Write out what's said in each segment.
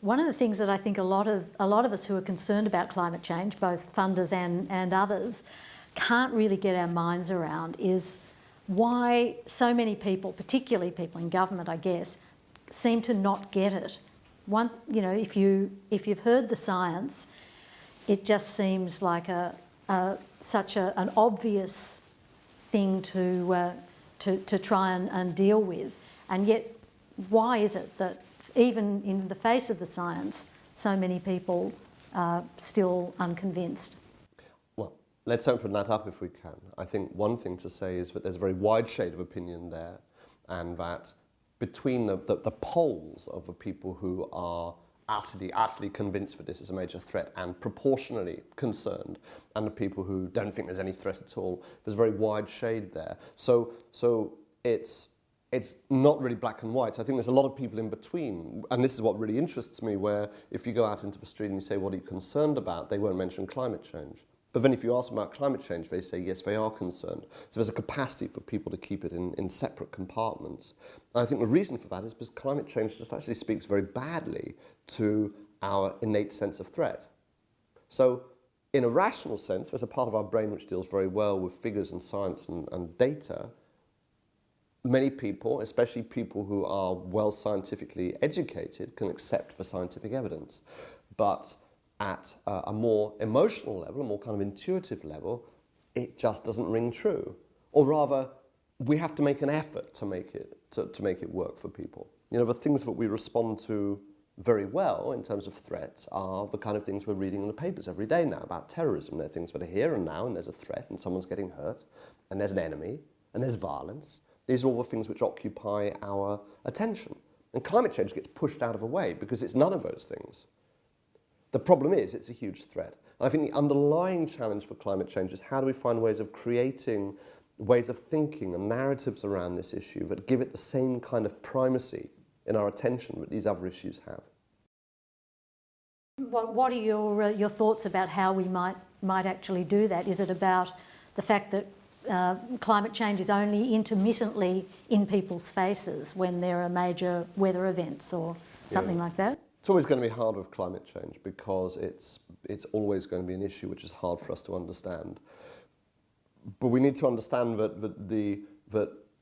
One of the things that I think a lot of us who are concerned about climate change, both funders and others, can't really get our minds around is why so many people, particularly people in government, I guess, seem to not get it. If you've heard the science, it just seems like such an obvious thing to try and deal with, and yet why is it that even in the face of the science, so many people are still unconvinced? Well, let's open that up if we can. I think one thing to say is that there's a very wide shade of opinion there, and that between the poles of the people who are utterly convinced that this is a major threat and proportionally concerned, and the people who don't think there's any threat at all, there's a very wide shade there. So it's not really black and white. I think there's a lot of people in between, and this is what really interests me, where if you go out into the street and you say, what are you concerned about, they won't mention climate change. But then if you ask them about climate change, they say, yes, they are concerned. So there's a capacity for people to keep it in separate compartments. And I think the reason for that is because climate change just actually speaks very badly to our innate sense of threat. So in a rational sense, there's a part of our brain which deals very well with figures and science and data. Many people, especially people who are well scientifically educated, can accept the scientific evidence. But at a more emotional level, a more kind of intuitive level, it just doesn't ring true. Or rather, we have to make an effort to make it work for people. You know, the things that we respond to very well in terms of threats are the kind of things we're reading in the papers every day now about terrorism. They're things that are here and now, and there's a threat, and someone's getting hurt, and there's an enemy, and there's violence. These are all the things which occupy our attention. And climate change gets pushed out of the way because it's none of those things. The problem is it's a huge threat. And I think the underlying challenge for climate change is how do we find ways of creating ways of thinking and narratives around this issue that give it the same kind of primacy in our attention that these other issues have. What are your thoughts about how we might actually do that? Is it about the fact that climate change is only intermittently in people's faces when there are major weather events or something like that? It's always going to be hard with climate change because it's always going to be an issue which is hard for us to understand. But we need to understand that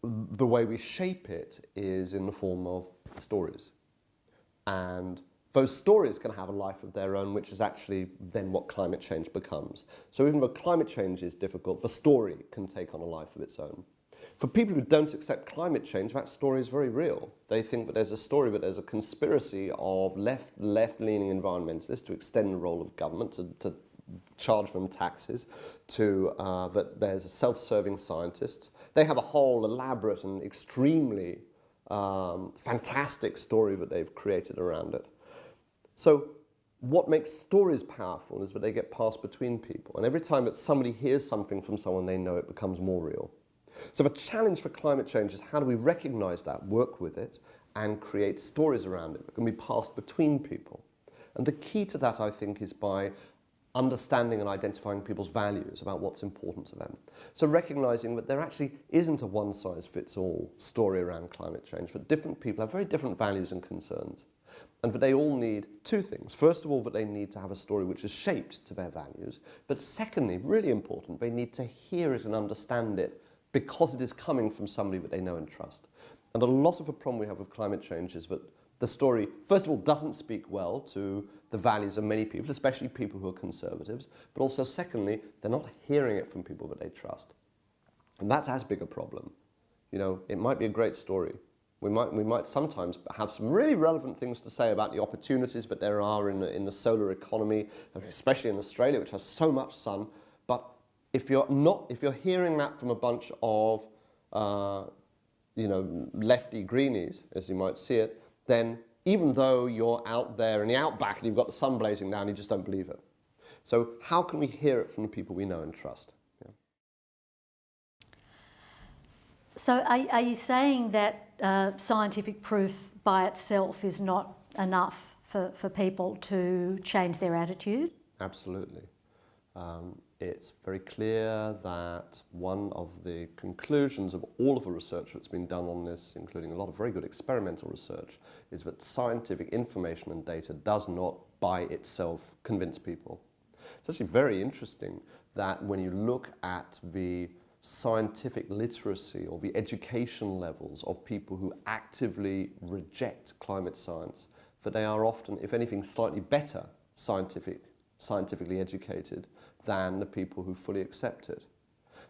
the way we shape it is in the form of stories. And those stories can have a life of their own, which is actually then what climate change becomes. So even though climate change is difficult, the story can take on a life of its own. For people who don't accept climate change, that story is very real. They think that there's a story, that there's a conspiracy of left-leaning environmentalists to extend the role of government, to charge them taxes, that there's a self-serving scientists. They have a whole elaborate and extremely fantastic story that they've created around it. So what makes stories powerful is that they get passed between people. And every time that somebody hears something from someone they know, it becomes more real. So the challenge for climate change is how do we recognize that, work with it, and create stories around it that can be passed between people. And the key to that, I think, is by understanding and identifying people's values about what's important to them. So recognizing that there actually isn't a one-size-fits-all story around climate change, that different people have very different values and concerns, and that they all need two things. First of all, that they need to have a story which is shaped to their values, but secondly, really important, they need to hear it and understand it because it is coming from somebody that they know and trust. And a lot of the problem we have with climate change is that the story, first of all, doesn't speak well to the values of many people, especially people who are conservatives, but also secondly, they're not hearing it from people that they trust. And that's as big a problem. You know, it might be a great story. We might sometimes have some really relevant things to say about the opportunities that there are in the solar economy, especially in Australia, which has so much sun. But if you're hearing that from a bunch of lefty greenies, as you might see it, then even though you're out there in the outback and you've got the sun blazing down, you just don't believe it. So how can we hear it from the people we know and trust? Yeah. So are you saying that scientific proof by itself is not enough for people to change their attitude? Absolutely. it's very clear that one of the conclusions of all of the research that's been done on this, including a lot of very good experimental research, is that scientific information and data does not by itself convince people. It's actually very interesting that when you look at the scientific literacy or the education levels of people who actively reject climate science, that they are often, if anything, slightly better scientifically educated than the people who fully accept it.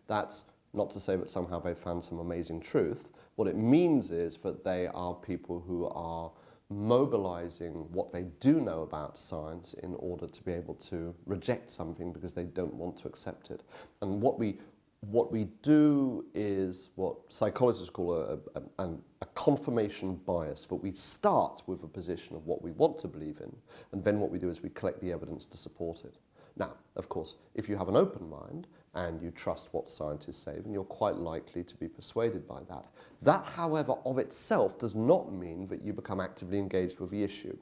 That's not to say that somehow they've found some amazing truth. What it means is that they are people who are mobilizing what they do know about science in order to be able to reject something because they don't want to accept it. And what we do is what psychologists call a confirmation bias, that we start with a position of what we want to believe in, and then what we do is we collect the evidence to support it. Now, of course, if you have an open mind and you trust what scientists say, then you're quite likely to be persuaded by that. That, however, of itself does not mean that you become actively engaged with the issue.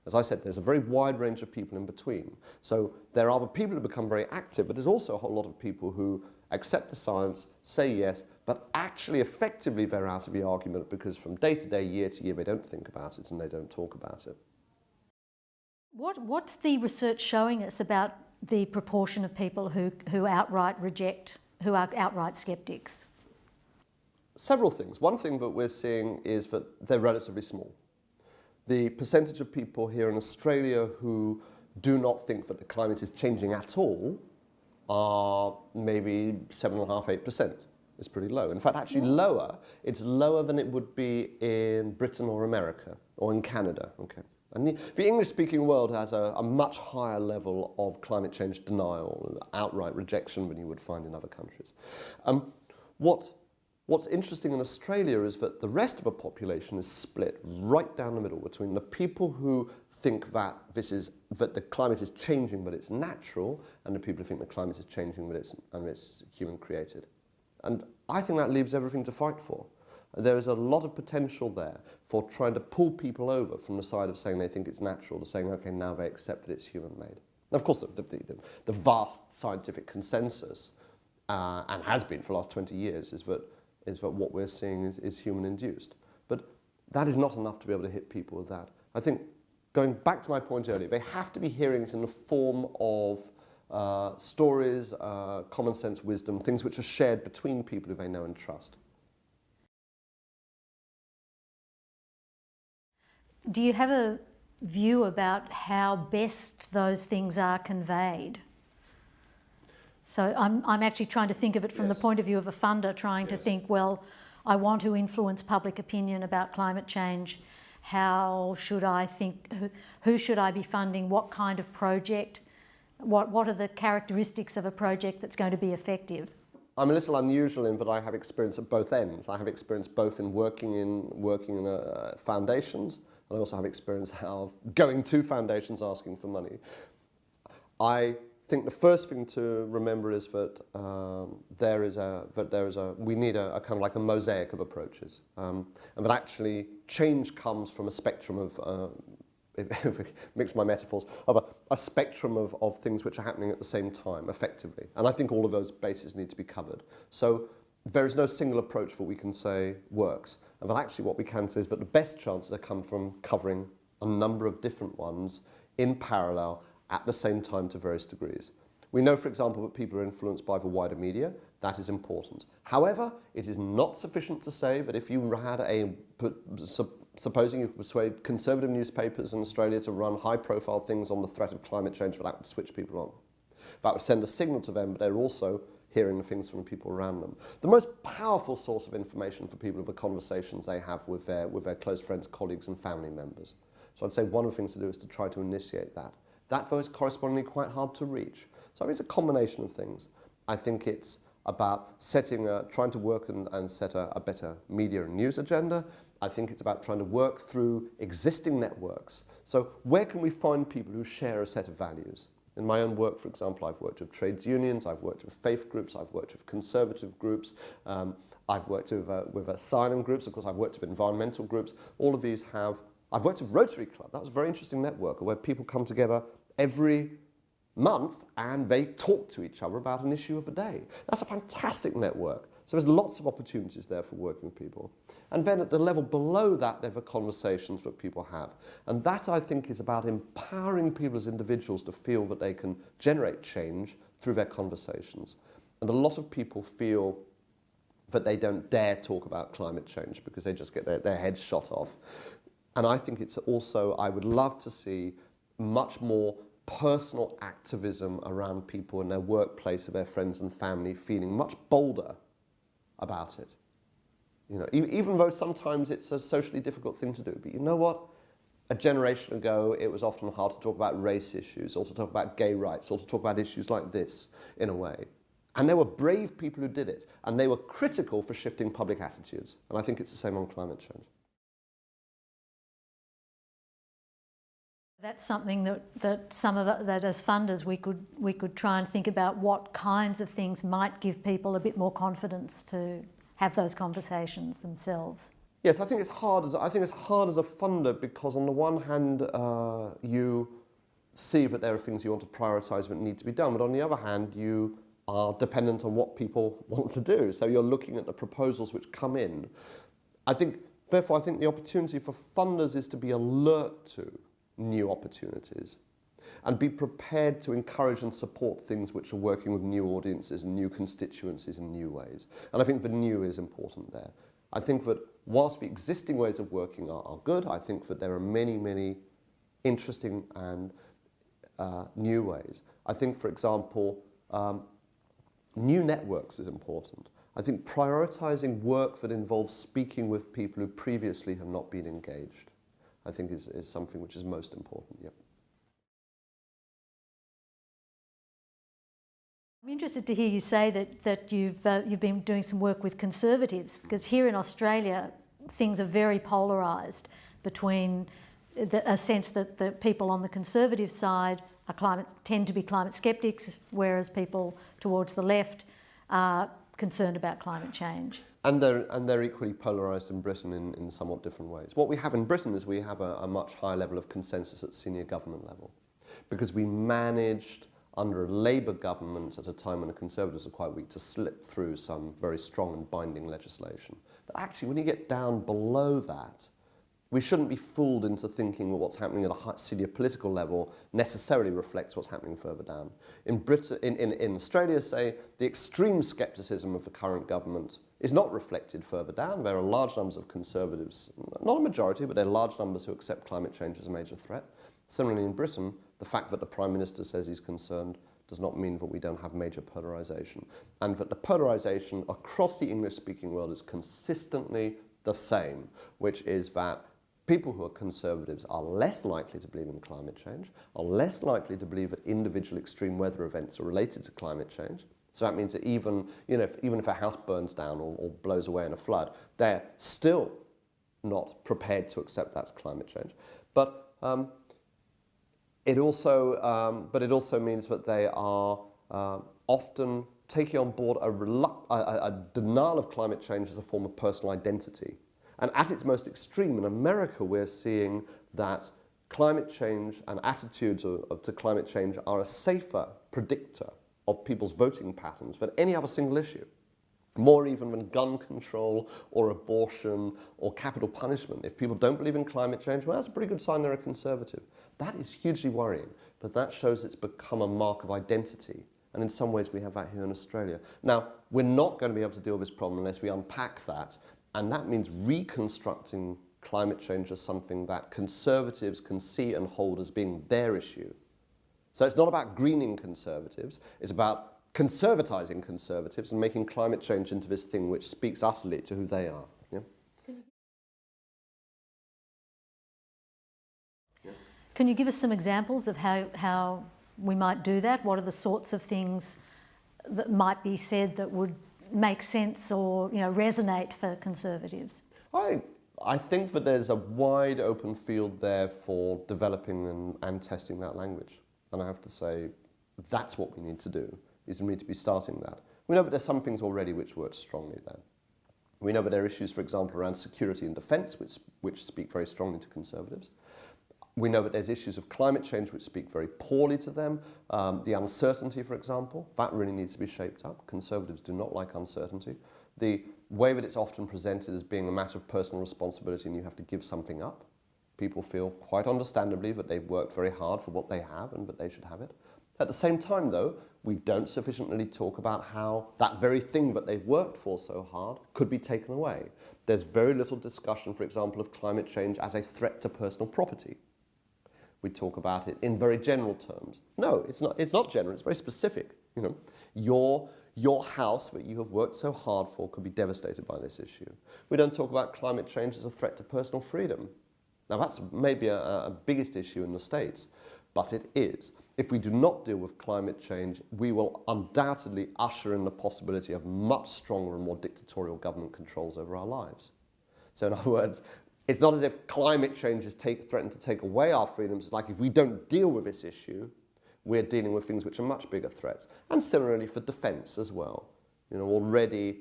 As I said, there's a very wide range of people in between. So there are the people who become very active, but there's also a whole lot of people who accept the science, say yes, but actually effectively they're out of the argument because from day to day, year to year, they don't think about it and they don't talk about it. What's the research showing us about the proportion of people who outright reject, who are outright skeptics? Several things. One thing that we're seeing is that they're relatively small. The percentage of people here in Australia who do not think that the climate is changing at all are maybe 7.5%, 8%. It's pretty low. In fact, actually lower. It's lower than it would be in Britain or America or in Canada. Okay. And the English-speaking world has a much higher level of climate change denial, outright rejection than you would find in other countries. What's interesting in Australia is that the rest of the population is split right down the middle between the people who think that the climate is changing but it's natural, and the people who think the climate is changing but it's human created. And I think that leaves everything to fight for. There is a lot of potential there for trying to pull people over from the side of saying they think it's natural to saying, okay, now they accept that it's human-made. Of course, the vast scientific consensus, and has been for the last 20 years, is that what we're seeing is human-induced. But that is not enough to be able to hit people with that. I think, going back to my point earlier, they have to be hearing it in the form of stories, common sense wisdom, things which are shared between people who they know and trust. Do you have a view about how best those things are conveyed? So I'm actually trying to think of it from the point of view of a funder, trying to think, well, I want to influence public opinion about climate change. How should I think, who should I be funding, what kind of project, what are the characteristics of a project that's going to be effective? I'm a little unusual in that I have experience at both ends. I have experience both in working in foundations, and I also have experience of going to foundations asking for money. I think the first thing to remember is that we need a kind of like a mosaic of approaches, and that actually change comes from a spectrum of, if I mix my metaphors, of a spectrum of things which are happening at the same time, effectively. And I think all of those bases need to be covered. So there is no single approach that we can say works. And that actually what we can say is that the best chances come from covering a number of different ones in parallel at the same time to various degrees. We know, for example, that people are influenced by the wider media. That is important. However, it is not sufficient to say that if you had supposing you could persuade conservative newspapers in Australia to run high-profile things on the threat of climate change, that would switch people on. That would send a signal to them, but they're also hearing the things from people around them. The most powerful source of information for people are the conversations they have with their close friends, colleagues, and family members. So I'd say one of the things to do is to try to initiate that. That, though, is correspondingly quite hard to reach. So I think it's a combination of things. I think it's about trying to work and set a better media and news agenda. I think it's about trying to work through existing networks. So where can we find people who share a set of values? In my own work, for example, I've worked with trades unions, I've worked with faith groups, I've worked with conservative groups, I've worked with asylum groups, of course I've worked with environmental groups. All of these I've worked with Rotary Club. That was a very interesting network where people come together every month and they talk to each other about an issue of the day. That's a fantastic network. So there's lots of opportunities there for working with people. And then at the level below that, there are conversations that people have. And that, I think, is about empowering people as individuals to feel that they can generate change through their conversations. And a lot of people feel that they don't dare talk about climate change because they just get their heads shot off. And I think it's also, I would love to see much more personal activism around people in their workplace, of their friends and family, feeling much bolder about it. You know, even though sometimes it's a socially difficult thing to do. But you know what? A generation ago, it was often hard to talk about race issues, or to talk about gay rights, or to talk about issues like this, in a way. And there were brave people who did it, and they were critical for shifting public attitudes. And I think it's the same on climate change. That's something that as funders we could try and think about what kinds of things might give people a bit more confidence to have those conversations themselves. Yes, I think it's hard as a funder because on the one hand you see that there are things you want to prioritise that need to be done, but on the other hand you are dependent on what people want to do. So you're looking at the proposals which come in. Therefore, I think the opportunity for funders is to be alert to new opportunities and be prepared to encourage and support things which are working with new audiences and new constituencies in new ways. And I think the new is important there. I think that whilst the existing ways of working are good, I think that there are many, many interesting and new ways. I think, for example, new networks is important. I think prioritising work that involves speaking with people who previously have not been engaged, I think is something which is most important. Yeah. I'm interested to hear you say that you've been doing some work with conservatives, because here in Australia things are very polarised between a sense that the people on the conservative side tend to be climate skeptics, whereas people towards the left are concerned about climate change. And they're equally polarised in Britain in somewhat different ways. What we have in Britain is we have a much higher level of consensus at senior government level, because we managed under a Labour government at a time when the Conservatives were quite weak to slip through some very strong and binding legislation. But actually, when you get down below that, we shouldn't be fooled into thinking that what's happening at a senior political level necessarily reflects what's happening further down. In Britain, in Australia, say, the extreme scepticism of the current government is not reflected further down. There are large numbers of Conservatives, not a majority, but there are large numbers who accept climate change as a major threat. Similarly, in Britain, the fact that the Prime Minister says he's concerned does not mean that we don't have major polarisation, and that the polarisation across the English-speaking world is consistently the same, which is that people who are conservatives are less likely to believe in climate change, are less likely to believe that individual extreme weather events are related to climate change. So that means that even if a house burns down or blows away in a flood, they're still not prepared to accept that's climate change. But it also means that they are often taking on board a denial of climate change as a form of personal identity. And at its most extreme, in America, we're seeing that climate change and attitudes to climate change are a safer predictor of people's voting patterns than any other single issue. More even than gun control or abortion or capital punishment. If people don't believe in climate change, well, that's a pretty good sign they're a conservative. That is hugely worrying, but that shows it's become a mark of identity. And in some ways we have that here in Australia. Now, we're not going to be able to deal with this problem unless we unpack that, and that means reconstructing climate change as something that conservatives can see and hold as being their issue. So it's not about greening conservatives, it's about conservatising conservatives and making climate change into this thing which speaks utterly to who they are. Yeah? Can you give us some examples of how we might do that? What are the sorts of things that might be said that would make sense or resonate for conservatives? I think that there's a wide open field there for developing and testing that language. And I have to say, that's what we need to do, is we need to be starting that. We know that there's some things already which work strongly there. We know that there are issues, for example, around security and defence which speak very strongly to conservatives. We know that there's issues of climate change which speak very poorly to them. The uncertainty, for example, that really needs to be shaped up. Conservatives do not like uncertainty. The way that it's often presented as being a matter of personal responsibility and you have to give something up. People feel quite understandably that they've worked very hard for what they have and that they should have it. At the same time, though, we don't sufficiently talk about how that very thing that they've worked for so hard could be taken away. There's very little discussion, for example, of climate change as a threat to personal property. We talk about it in very general terms. No, it's not general, it's very specific. You know, your house that you have worked so hard for could be devastated by this issue. We don't talk about climate change as a threat to personal freedom. Now that's maybe a biggest issue in the States, but it is. If we do not deal with climate change, we will undoubtedly usher in the possibility of much stronger and more dictatorial government controls over our lives. So in other words, it's not as if climate change is threatened to take away our freedoms. It's like if we don't deal with this issue, we're dealing with things which are much bigger threats. And similarly for defense as well. You know, already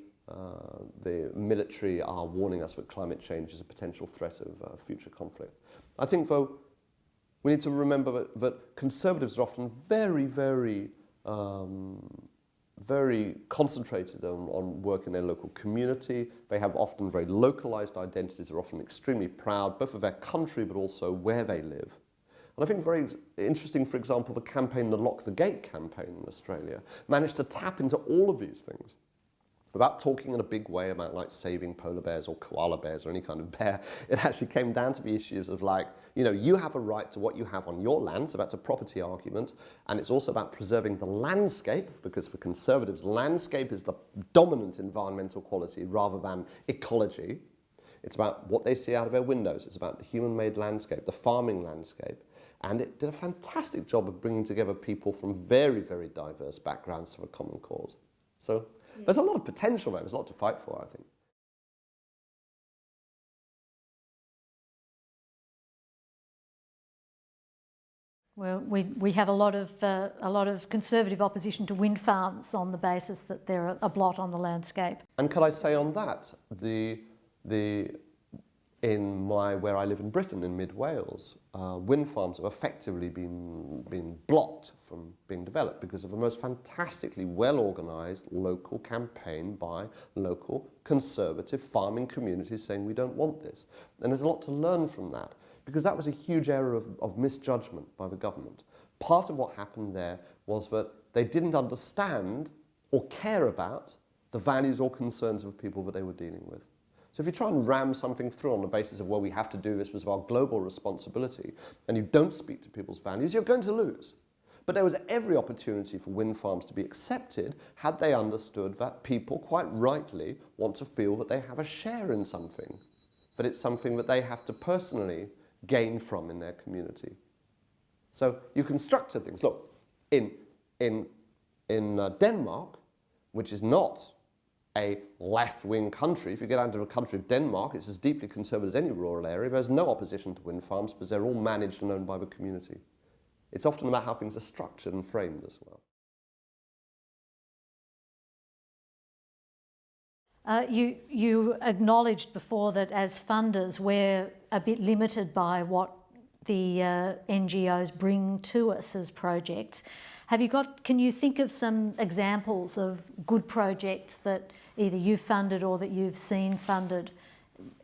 the military are warning us that climate change is a potential threat of future conflict. I think, though, we need to remember that conservatives are often very, very, very concentrated on work in their local community. They have often very localized identities. They're often extremely proud, both of their country, but also where they live. And I think very interesting, for example, the campaign, the Lock the Gate campaign in Australia, managed to tap into all of these things. Without talking in a big way about like saving polar bears or koala bears or any kind of bear, it actually came down to the issues of like, you know, you have a right to what you have on your land, so that's a property argument, and it's also about preserving the landscape, because for conservatives, landscape is the dominant environmental quality rather than ecology. It's about what they see out of their windows, it's about the human-made landscape, the farming landscape, and it did a fantastic job of bringing together people from very, very diverse backgrounds for a common cause. So there's a lot of potential there, there's a lot to fight for, I think. Well, we have a lot of conservative opposition to wind farms on the basis that they're a blot on the landscape. And could I say on that, where I live in Britain, in mid Wales, wind farms have effectively been blocked from being developed because of the most fantastically well-organised local campaign by local conservative farming communities saying we don't want this. And there's a lot to learn from that, because that was a huge error of misjudgment by the government. Part of what happened there was that they didn't understand or care about the values or concerns of people that they were dealing with. So if you try and ram something through on the basis of, well, we have to do this with our global responsibility, and you don't speak to people's values, you're going to lose. But there was every opportunity for wind farms to be accepted had they understood that people, quite rightly, want to feel that they have a share in something, that it's something that they have to personally gain from in their community. So you can structure things. Look, in Denmark, which is not a left-wing country, if you get out into the country of Denmark, it's as deeply conservative as any rural area. There's no opposition to wind farms because they're all managed and owned by the community. It's often about how things are structured and framed as well. You acknowledged before that as funders we're a bit limited by what the NGOs bring to us as projects. Can you think of some examples of good projects that either you've funded or that you've seen funded?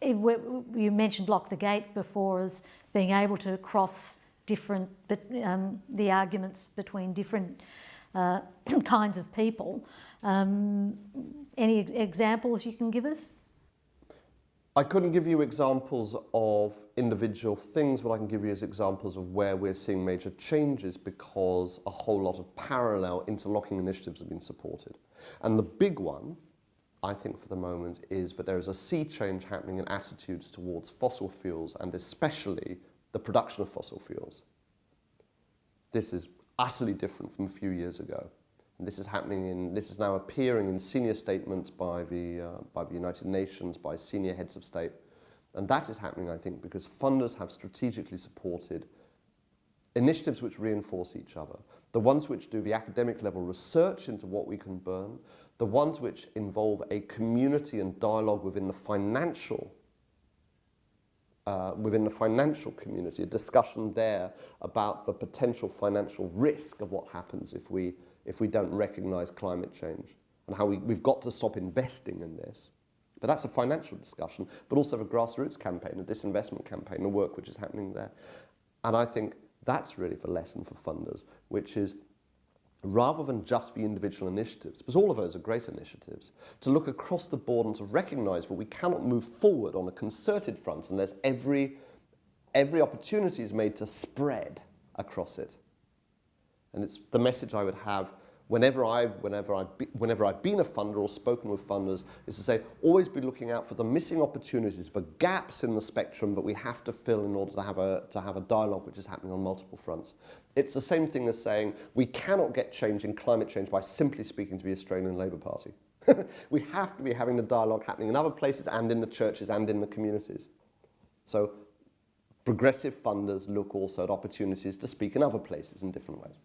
You mentioned Lock the Gate before as being able to cross different, the arguments between different kinds of people. Any examples you can give us? I couldn't give you examples of individual things, but I can give you as examples of where we're seeing major changes because a whole lot of parallel interlocking initiatives have been supported. And the big one, I think for the moment, is that there is a sea change happening in attitudes towards fossil fuels and especially the production of fossil fuels. This is utterly different from a few years ago. This is now appearing in senior statements by the United Nations, by senior heads of state. And that is happening, I think, because funders have strategically supported initiatives which reinforce each other. The ones which do the academic level research into what we can burn, the ones which involve a community and dialogue within the financial within the financial community, a discussion there about the potential financial risk of what happens if we don't recognise climate change, and how we've got to stop investing in this. But that's a financial discussion, but also a grassroots campaign, a disinvestment campaign, the work which is happening there. And I think that's really the lesson for funders, which is, rather than just the individual initiatives, because all of those are great initiatives, to look across the board and to recognise that we cannot move forward on a concerted front unless every opportunity is made to spread across it. And it's the message I would have whenever I've been a funder or spoken with funders, is to say, always be looking out for the missing opportunities, for gaps in the spectrum that we have to fill in order to have a dialogue which is happening on multiple fronts. It's the same thing as saying we cannot get change in climate change by simply speaking to the Australian Labour Party. We have to be having the dialogue happening in other places and in the churches and in the communities. So progressive funders look also at opportunities to speak in other places in different ways.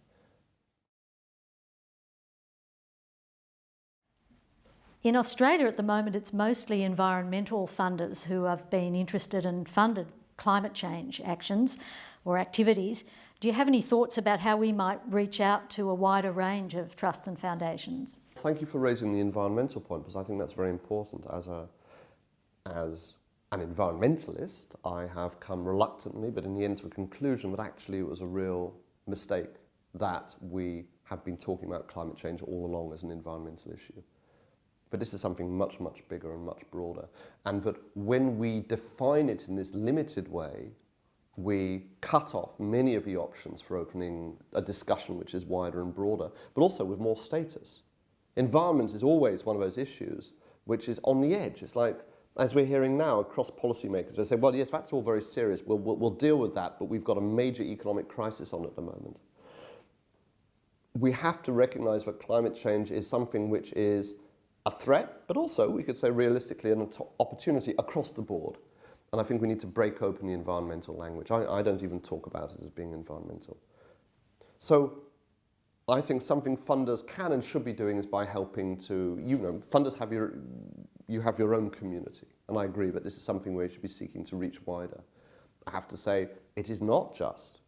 In Australia at the moment, it's mostly environmental funders who have been interested and funded climate change actions or activities. Do you have any thoughts about how we might reach out to a wider range of trusts and foundations? Thank you for raising the environmental point, because I think that's very important. As an environmentalist, I have come reluctantly, but in the end to a conclusion that actually it was a real mistake that we have been talking about climate change all along as an environmental issue. But this is something much, much bigger and much broader. And that when we define it in this limited way, we cut off many of the options for opening a discussion which is wider and broader, but also with more status. Environment is always one of those issues which is on the edge. It's like, as we're hearing now across policymakers, they say, well, yes, that's all very serious. We'll deal with that, but we've got a major economic crisis on at the moment. We have to recognise that climate change is something which is a threat, but also, we could say realistically, an opportunity across the board. And I think we need to break open the environmental language. I don't even talk about it as being environmental. So I think something funders can and should be doing is by helping to, funders have you have your own community. And I agree that this is something where you should be seeking to reach wider. I have to say, it is not just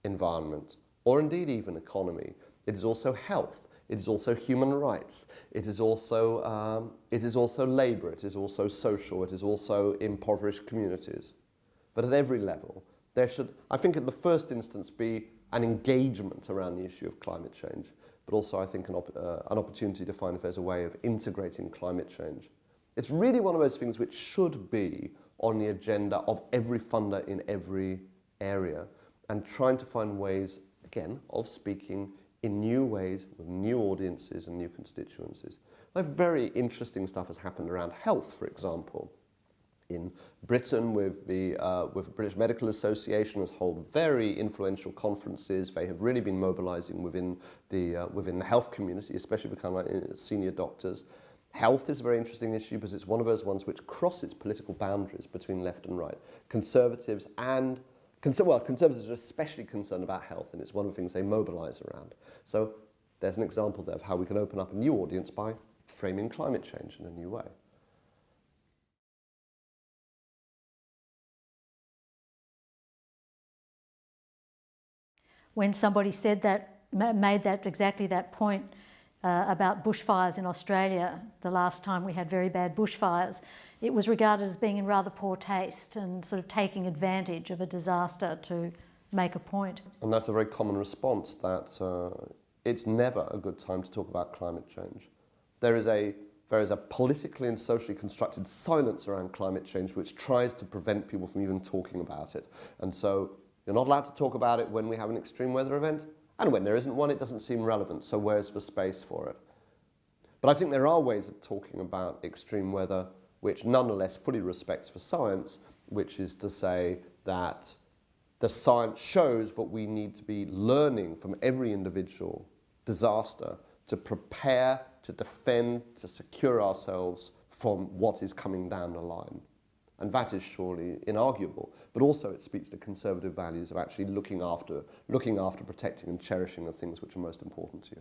environment, or indeed even economy. It is also health. It is also human rights. It is also labour. It is also social. It is also impoverished communities. But at every level, there should, I think, in the first instance, be an engagement around the issue of climate change. But also, I think, an opportunity to find if there's a way of integrating climate change. It's really one of those things which should be on the agenda of every funder in every area, and trying to find ways, again, of speaking in new ways, with new audiences and new constituencies. Like, very interesting stuff has happened around health, for example. In Britain, with the British Medical Association, has held very influential conferences. They have really been mobilising within the health community, especially with kind of like senior doctors. Health is a very interesting issue because it's one of those ones which crosses political boundaries between left and right. Conservatives are especially concerned about health, and it's one of the things they mobilise around. So there's an example there of how we can open up a new audience by framing climate change in a new way. When somebody said that, made that exactly that point about bushfires in Australia, the last time we had very bad bushfires, it was regarded as being in rather poor taste and sort of taking advantage of a disaster to make a point. And that's a very common response, that it's never a good time to talk about climate change. There is a politically and socially constructed silence around climate change which tries to prevent people from even talking about it. And so you're not allowed to talk about it when we have an extreme weather event, and when there isn't one, it doesn't seem relevant, so where's the space for it? But I think there are ways of talking about extreme weather which nonetheless fully respects the science, which is to say that the science shows that we need to be learning from every individual disaster to prepare, to defend, to secure ourselves from what is coming down the line. And that is surely inarguable. But also it speaks to conservative values of actually looking after, protecting and cherishing the things which are most important to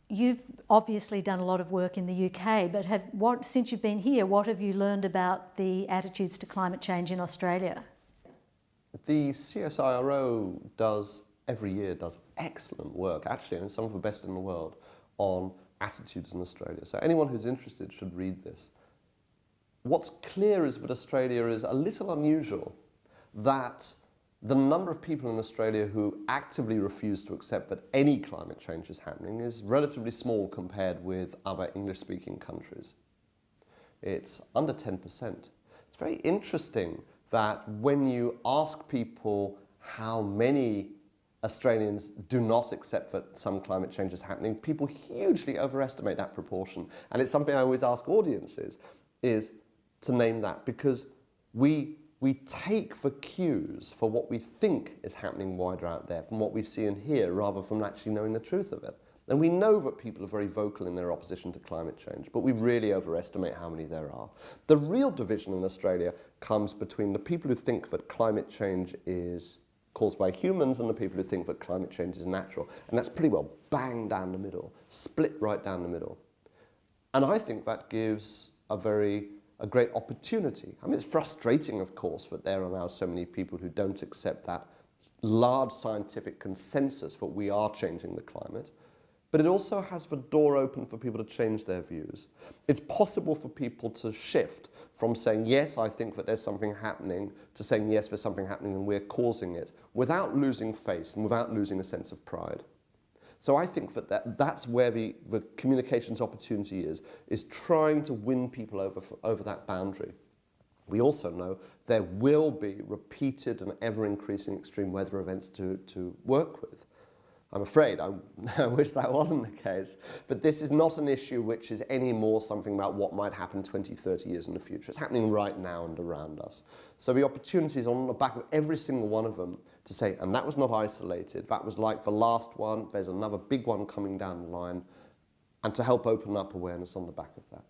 you. you've obviously done a lot of work in the UK, but since you've been here, what have you learned about the attitudes to climate change in Australia? The CSIRO every year does excellent work, actually, and some of the best in the world, on attitudes in Australia. So anyone who's interested should read this. What's clear is that Australia is a little unusual, that the number of people in Australia who actively refuse to accept that any climate change is happening is relatively small compared with other English-speaking countries. It's under 10%. It's very interesting that when you ask people how many Australians do not accept that some climate change is happening, people hugely overestimate that proportion. And it's something I always ask audiences, is to name that, because we take the cues for what we think is happening wider out there from what we see and hear, rather than actually knowing the truth of it. And we know that people are very vocal in their opposition to climate change, but we really overestimate how many there are. The real division in Australia comes between the people who think that climate change is caused by humans and the people who think that climate change is natural. And that's pretty well bang down the middle, split right down the middle. And I think that gives a great opportunity. I mean, it's frustrating, of course, that there are now so many people who don't accept that large scientific consensus that we are changing the climate. But it also has the door open for people to change their views. It's possible for people to shift from saying, yes, I think that there's something happening, to saying, yes, there's something happening and we're causing it, without losing face and without losing a sense of pride. So I think that's where the communications opportunity is trying to win people over that boundary. We also know there will be repeated and ever-increasing extreme weather events to work with. I'm afraid, I wish that wasn't the case, but this is not an issue which is any more something about what might happen 20, 30 years in the future. It's happening right now and around us. So the opportunity is on the back of every single one of them to say, and that was not isolated, that was like the last one, there's another big one coming down the line, and to help open up awareness on the back of that.